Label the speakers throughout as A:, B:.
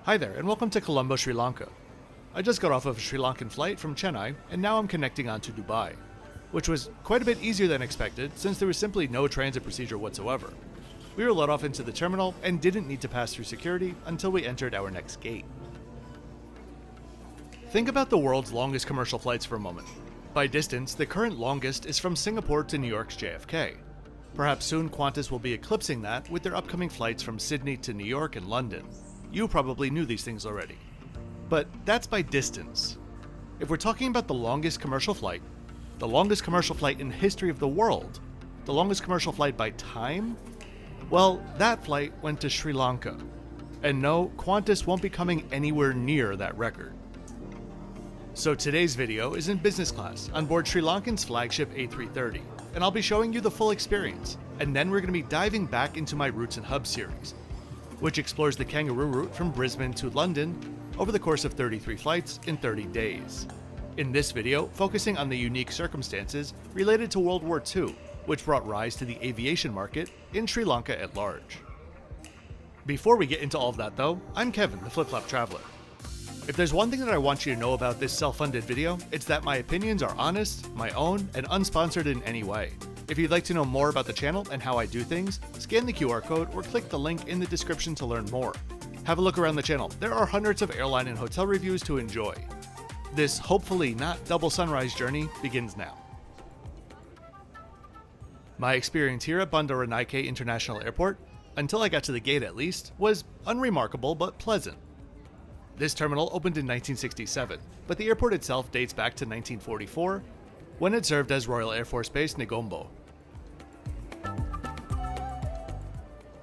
A: Hi there, and welcome to Colombo, Sri Lanka. I just got off of a Sri Lankan flight from Chennai, and now I'm connecting on to Dubai, which was quite a bit easier than expected since there was simply no transit procedure whatsoever. We were let off into the terminal and didn't need to pass through security until we entered our next gate. Think about the world's longest commercial flights for a moment. By distance, the current longest is from Singapore to New York's JFK. Perhaps soon Qantas will be eclipsing that with their upcoming flights from Sydney to New York and London. You probably knew these things already. But that's by distance. If we're talking about the longest commercial flight in the history of the world, the longest commercial flight by time, well, that flight went to Sri Lanka. And no, Qantas won't be coming anywhere near that record. So today's video is in business class on board Sri Lankan's flagship A330, and I'll be showing you the full experience, and then we're going to be diving back into my Routes and Hubs series, which explores the kangaroo route from Brisbane to London over the course of 33 flights in 30 days. In this video, focusing on the unique circumstances related to World War II, which brought rise to the aviation market in Sri Lanka at large. Before we get into all of that though, I'm Kevin, the Flip Flop Traveler. If there's one thing that I want you to know about this self-funded video, it's that my opinions are honest, my own, and unsponsored in any way. If you'd like to know more about the channel and how I do things, scan the QR code or click the link in the description to learn more. Have a look around the channel. There are hundreds of airline and hotel reviews to enjoy. This hopefully not double sunrise journey begins now. My experience here at Bandaranaike International Airport, until I got to the gate at least, was unremarkable but pleasant. This terminal opened in 1967, but the airport itself dates back to 1944, when it served as Royal Air Force Base Negombo.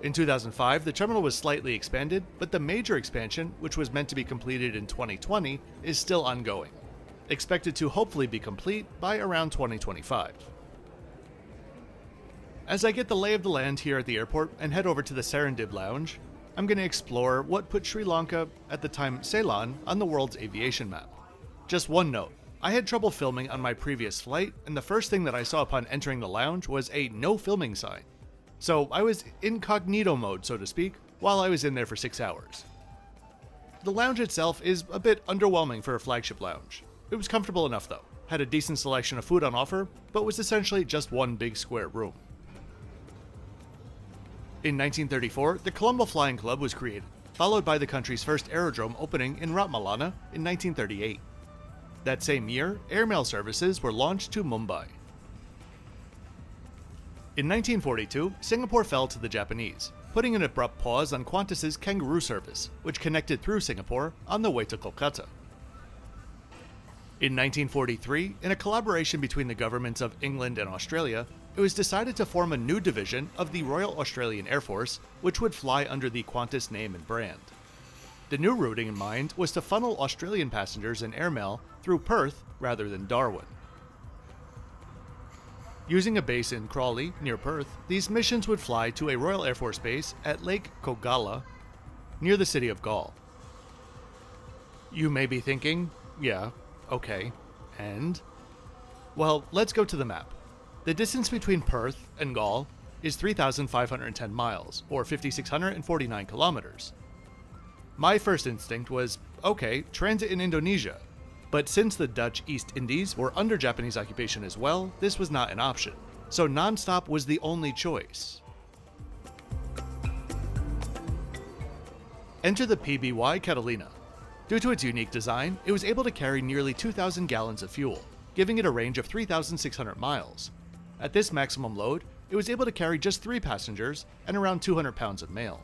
A: In 2005, the terminal was slightly expanded, but the major expansion, which was meant to be completed in 2020, is still ongoing, expected to hopefully be complete by around 2025. As I get the lay of the land here at the airport and head over to the Serendib Lounge, I'm going to explore what put Sri Lanka, at the time Ceylon, on the world's aviation map. Just one note, I had trouble filming on my previous flight, and the first thing that I saw upon entering the lounge was a no filming sign. So I was incognito mode, so to speak, while I was in there for 6 hours. The lounge itself is a bit underwhelming for a flagship lounge. It was comfortable enough though, had a decent selection of food on offer, but was essentially just one big square room. In 1934, the Colombo Flying Club was created, followed by the country's first aerodrome opening in Ratmalana in 1938. That same year, airmail services were launched to Mumbai. In 1942, Singapore fell to the Japanese, putting an abrupt pause on Qantas's kangaroo service, which connected through Singapore on the way to Kolkata. In 1943, in a collaboration between the governments of England and Australia, it was decided to form a new division of the Royal Australian Air Force, which would fly under the Qantas name and brand. The new routing in mind was to funnel Australian passengers and airmail through Perth rather than Darwin. Using a base in Crawley, near Perth, these missions would fly to a Royal Air Force base at Lake Kogala, near the city of Galle. You may be thinking, yeah, okay, and? Well, let's go to the map. The distance between Perth and Galle is 3,510 miles, or 5,649 kilometers. My first instinct was, okay, transit in Indonesia. But since the Dutch East Indies were under Japanese occupation as well, this was not an option. So non-stop was the only choice. Enter the PBY Catalina. Due to its unique design, it was able to carry nearly 2,000 gallons of fuel, giving it a range of 3,600 miles. At this maximum load, it was able to carry just 3 passengers and around 200 pounds of mail.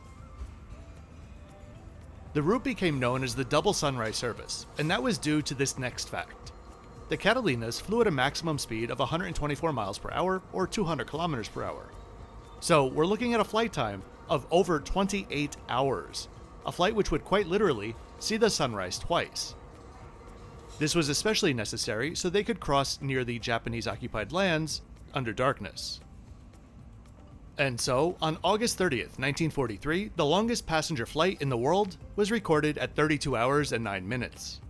A: The route became known as the Double Sunrise Service, and that was due to this next fact. The Catalinas flew at a maximum speed of 124 miles per hour or 200 kilometers per hour. So we're looking at a flight time of over 28 hours, a flight which would quite literally see the sunrise twice. This was especially necessary so they could cross near the Japanese-occupied lands under darkness. And so, on August 30th, 1943, the longest passenger flight in the world was recorded at 32 hours and 9 minutes.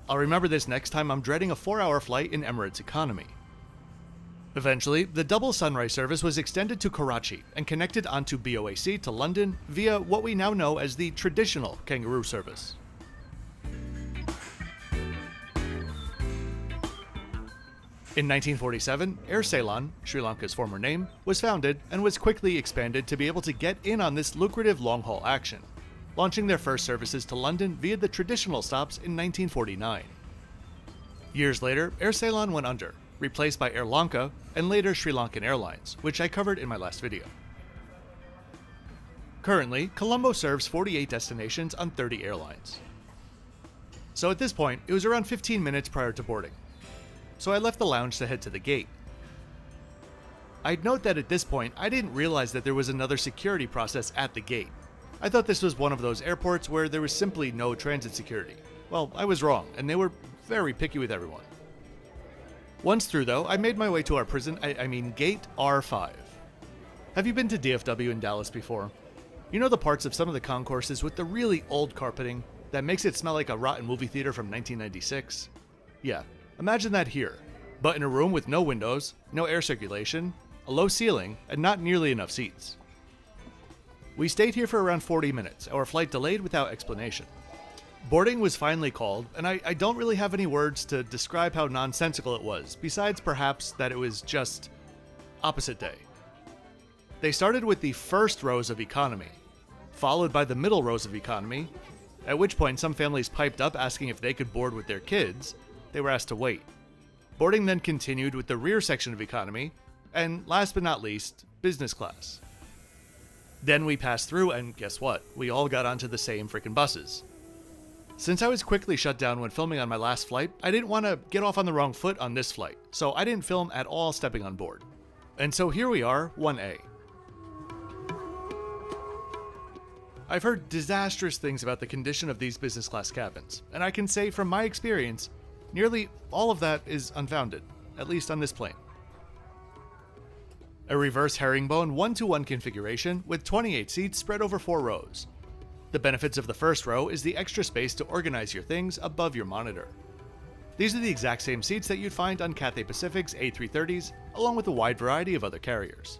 A: I'll remember this next time I'm dreading a 4-hour flight in Emirates economy. Eventually, the double sunrise service was extended to Karachi and connected onto BOAC to London via what we now know as the traditional kangaroo service. In 1947, Air Ceylon, Sri Lanka's former name, was founded and was quickly expanded to be able to get in on this lucrative long-haul action, launching their first services to London via the traditional stops in 1949. Years later, Air Ceylon went under, replaced by Air Lanka and later SriLankan Airlines, which I covered in my last video. Currently, Colombo serves 48 destinations on 30 airlines. So at this point, it was around 15 minutes prior to boarding. So I left the lounge to head to the gate. I'd note that at this point, I didn't realize that there was another security process at the gate. I thought this was one of those airports where there was simply no transit security. Well, I was wrong, and they were very picky with everyone. Once through though, I made my way to our prison, gate R5. Have you been to DFW in Dallas before? You know the parts of some of the concourses with the really old carpeting that makes it smell like a rotten movie theater from 1996? Yeah. Imagine that here, but in a room with no windows, no air circulation, a low ceiling, and not nearly enough seats. We stayed here for around 40 minutes, our flight delayed without explanation. Boarding was finally called, and I don't really have any words to describe how nonsensical it was, besides perhaps that it was just opposite day. They started with the first rows of economy, followed by the middle rows of economy, at which point some families piped up asking if they could board with their kids. They were asked to wait. Boarding then continued with the rear section of economy, and last but not least, business class. Then we passed through, and guess what? We all got onto the same freaking buses. Since I was quickly shut down when filming on my last flight, I didn't want to get off on the wrong foot on this flight, so I didn't film at all stepping on board. And so here we are, 1A. I've heard disastrous things about the condition of these business class cabins, and I can say from my experience, nearly all of that is unfounded, at least on this plane. A reverse herringbone 1-to-1 configuration with 28 seats spread over 4 rows. The benefits of the first row is the extra space to organize your things above your monitor. These are the exact same seats that you'd find on Cathay Pacific's A330s, along with a wide variety of other carriers.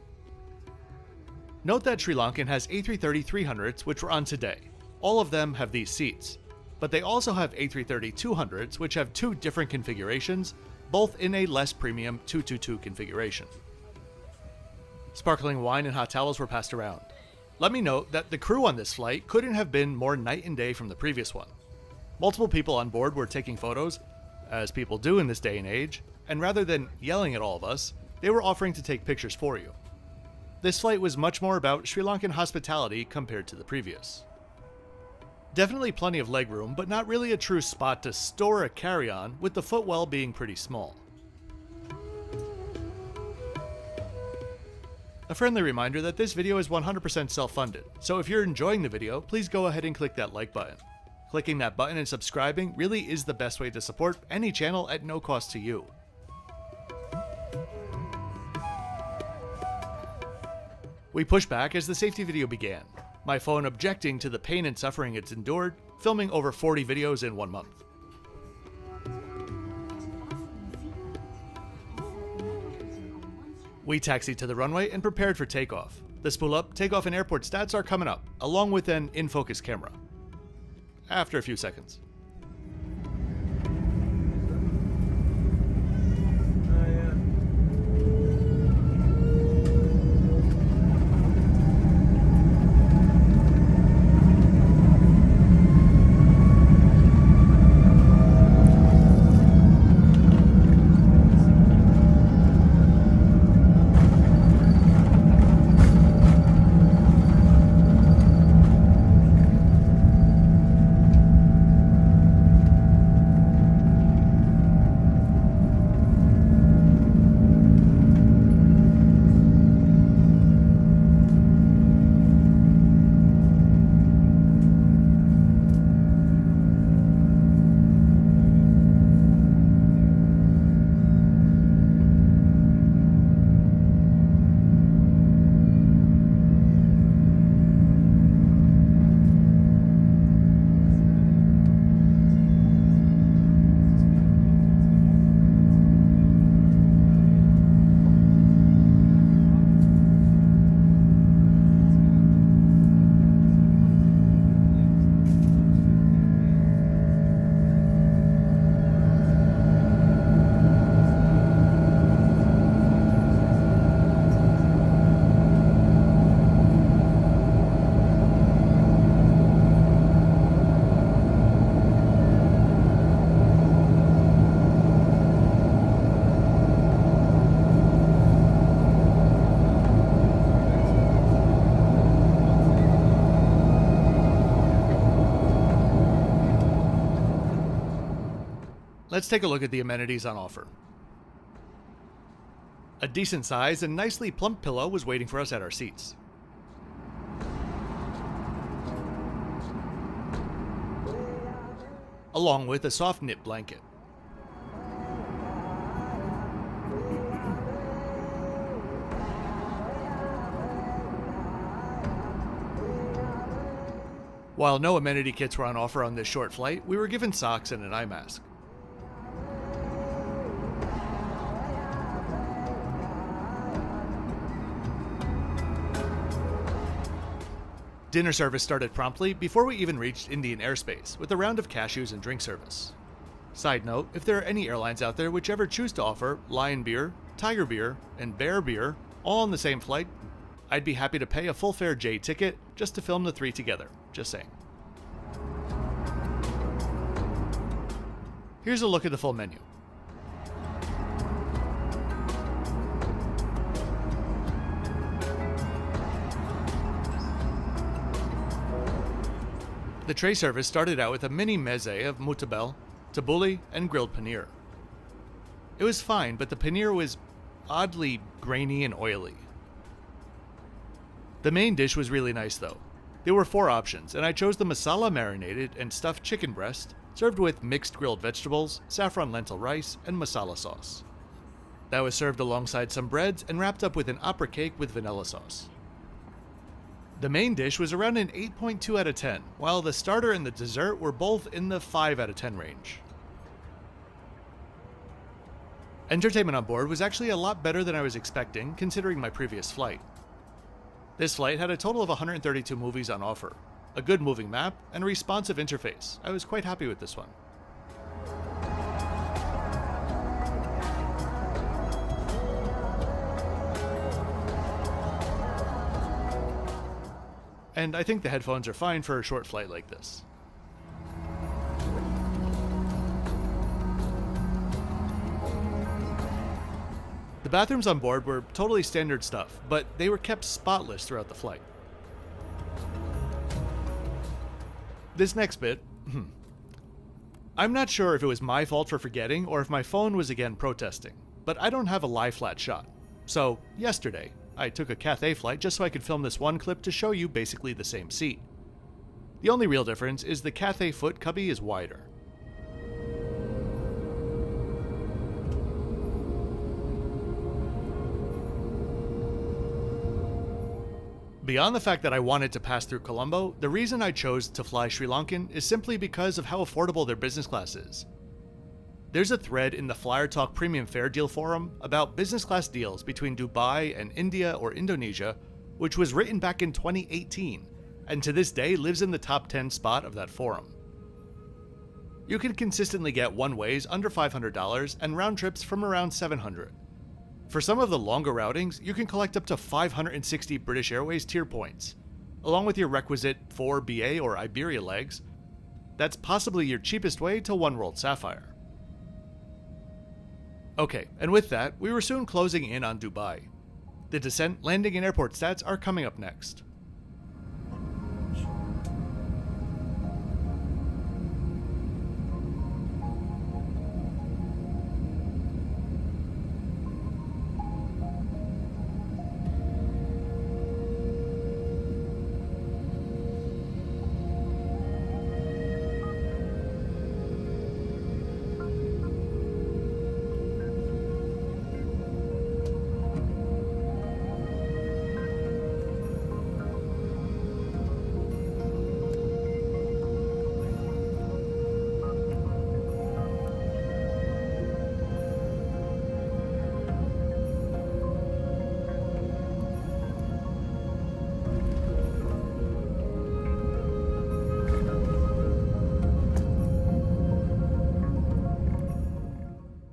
A: Note that Sri Lankan has A330-300s, which were on today. All of them have these seats. But they also have A330-200s, which have 2 different configurations, both in a less premium 222 configuration. Sparkling wine and hot towels were passed around. Let me note that the crew on this flight couldn't have been more night and day from the previous one. Multiple people on board were taking photos, as people do in this day and age, and rather than yelling at all of us, they were offering to take pictures for you. This flight was much more about Sri Lankan hospitality compared to the previous. Definitely plenty of legroom, but not really a true spot to store a carry-on, with the footwell being pretty small. A friendly reminder that this video is 100% self-funded, so if you're enjoying the video, please go ahead and click that like button. Clicking that button and subscribing really is the best way to support any channel at no cost to you. We pushed back as the safety video began, my phone objecting to the pain and suffering it's endured, filming over 40 videos in 1 month. We taxied to the runway and prepared for takeoff. The spool up, takeoff, and airport stats are coming up, along with an in-focus camera. After a few seconds. Let's take a look at the amenities on offer. A decent size and nicely plump pillow was waiting for us at our seats. Along with a soft knit blanket. While no amenity kits were on offer on this short flight, we were given socks and an eye mask. Dinner service started promptly before we even reached Indian airspace, with a round of cashews and drink service. Side note, if there are any airlines out there which ever choose to offer lion beer, tiger beer, and bear beer all on the same flight, I'd be happy to pay a full fare J ticket just to film the three together, just saying. Here's a look at the full menu. The tray service started out with a mini meze of mutabel, tabbouleh, and grilled paneer. It was fine, but the paneer was oddly grainy and oily. The main dish was really nice though. There were 4 options, and I chose the masala marinated and stuffed chicken breast, served with mixed grilled vegetables, saffron lentil rice, and masala sauce. That was served alongside some breads and wrapped up with an opera cake with vanilla sauce. The main dish was around an 8.2 out of 10, while the starter and the dessert were both in the 5 out of 10 range. Entertainment on board was actually a lot better than I was expecting, considering my previous flight. This flight had a total of 132 movies on offer, a good moving map, and a responsive interface. I was quite happy with this one. And I think the headphones are fine for a short flight like this. The bathrooms on board were totally standard stuff, but they were kept spotless throughout the flight. This next bit, I'm not sure if it was my fault for forgetting or if my phone was again protesting, but I don't have a lie flat shot. So, yesterday, I took a Cathay flight just so I could film this one clip to show you basically the same seat. The only real difference is the Cathay foot cubby is wider. Beyond the fact that I wanted to pass through Colombo, the reason I chose to fly SriLankan is simply because of how affordable their business class is. There's a thread in the Flyer Talk Premium Fare Deal forum about business class deals between Dubai and India or Indonesia, which was written back in 2018, and to this day lives in the top 10 spot of that forum. You can consistently get one-ways under $500 and round trips from around $700. For some of the longer routings, you can collect up to 560 British Airways tier points, along with your requisite 4 BA or Iberia legs. That's possibly your cheapest way to One World Sapphire. Okay, and with that, we were soon closing in on Dubai. The descent, landing, and airport stats are coming up next.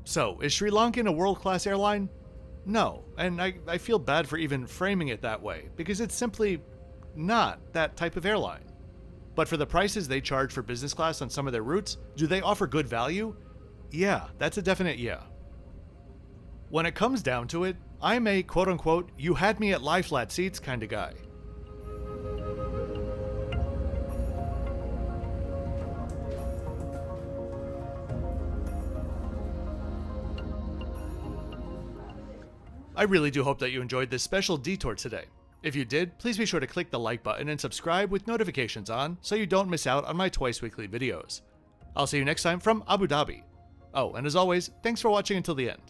A: So, is SriLankan a world-class airline? No, and I feel bad for even framing it that way, because it's simply not that type of airline. But for the prices they charge for business class on some of their routes, do they offer good value? Yeah, that's a definite yeah. When it comes down to it, I'm a quote-unquote, you had me at lie flat seats kind of guy. I really do hope that you enjoyed this special detour today. If you did, please be sure to click the like button and subscribe with notifications on so you don't miss out on my twice weekly videos. I'll see you next time from Abu Dhabi. Oh, and as always, thanks for watching until the end.